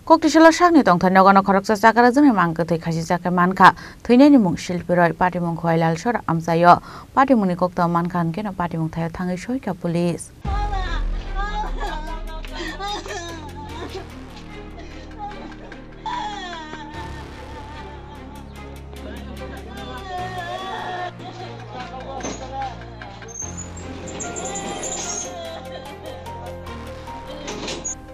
Koktishala sakni tongthai nogana khoroksa sakara jone mangkethai khasi jaka manka thuinaini mung shilpiroi patimung khwailal sor amsayo patimungni kokta manka hankena patimung thayo thangai soika police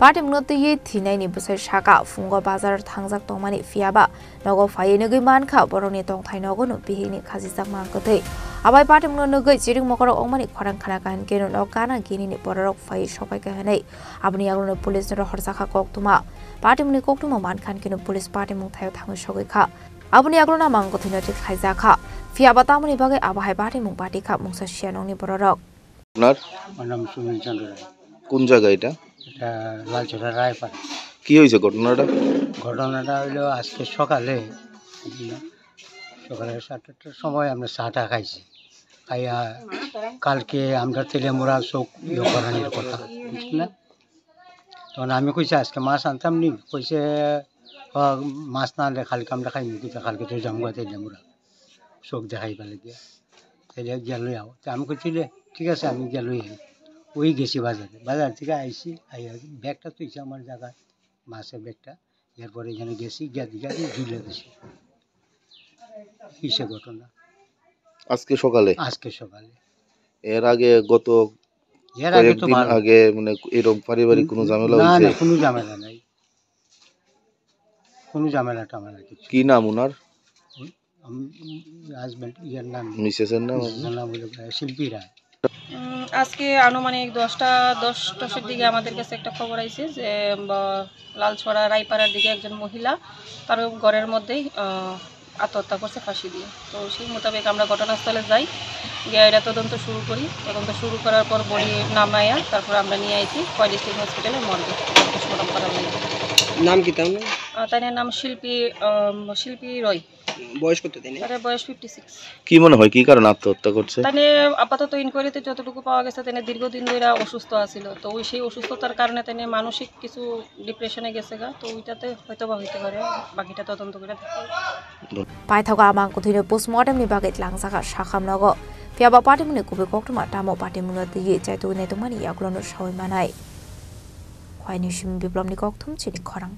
Patim not the Tinaini Busai Shaka, Fungo Bazar, Tangzak Tomani, Fiaba, Nogo Fayenagi Manka, Boroni Tong Tainogon, Bihini Kazizak Mankote. Abai Patim no good, sitting Mokoro Omani, Koran Kanaka, and Geno Okana, Guinea, Borok, Fay, Shopakane, Abniago Police, Horsaka Koktuma, Patim Nikokuma, Mankan, Police Party Mutayo Tango Shogika, Abniagona Mangotina Hazaka, Fiaba Tamani Baga, Abai Patim, Party Cup, Musa Shanoni Borok. Not Madam Sumin Chandra. Kunja Gaita? লালচরা Raypara কি হয়েছে ঘটনাটা? ঘটনাটা হইলো আজকে সকালে সকালে 7টার সময় আমরা চাটা খাইছি খাইয়া কালকে আমরা তেলেমুড়া চোখ করানোর কথা বুঝলি না তখন আমি কইছি আজকে মাছ আনতাম নি কইছে মাছ না আনলে কালকে আমরা খাইনি কিন্তু কালকে তো যাবো তেলেমুড়া চোখ দেখাইবা লাগে তাইলে গেলই আও আমি কইছি ঠিক আছে আমি গেলই ওই গেছি বাজার থেকে আইসি আইয়া ব্যাগটা তুইছে আমার জায়গায় মাছের ব্যাগটা এরপরে এখানে গেছি গিয়ে ঝুলে গেছি কিসে ঘটনা আজকে সকালে এর আগে গত কয়েকদিন আগে মানে এরকম পারিবারিক কোনো ঝামেলা হয়েছে? না কোনো ঝামেলা নাই কোনো ঝামেলা টামেলা কিছু কি নাম ওনার হাজবেন্ড ইয়ার নাম মিসেসের নাম হলো শিল্পী রায় আজকে আনুমানিক 10টার দিকে আমাদের কাছে একটা খবর আইছে যে লালছড়া রায়পাড়ার দিকে একজন মহিলা তার ঘরের মধ্যেই আত্মহত্যা করছে ফাঁসি দিয়ে। তো সেই মোতাবেক আমরা ঘটনাস্থলে যাই, গিয়ে এটা তদন্ত শুরু করি। তদন্ত শুরু করার পর বডি নামাইয়া তারপর আমরা নিয়ে আইছি কয় ডিস্ট্রিক্ট হসপিটালে মর্গে পোস্টমর্টম করার লাগে। নাম কি তার নাম? তার নাম শিল্পী রয়। বয়স কত দিন? তার বয়স 56। কি মনে হয় কি কারণে আত্মহত্যা করছে? তানে আপাতত ইনকোয়ারিতে যতটুকু পাওয়া গেছে তানে দীর্ঘদিন ধরে অসুস্থ আছিল। তো ওই সেই অসুস্থতার কারণে তানে মানসিক কিছু ডিপ্রেশনে গেছে গা। তো ওইটাতে হয়তোবা হইতে পারে, বাকিটা তদন্ত করে দেখতে হবে। পাইথাগা আমাংকুথিনো পোস্টমর্টমनि बागै लांजागा साखामनागो फियाबा पार्टीमुनि कुबे कोक्टमा टामो पार्टीमुनो दिये चाइतुने तमानि याग्लोनो सावै मानाय खयनि सिम बिप्लबनि कोक्थुम चिनि खरां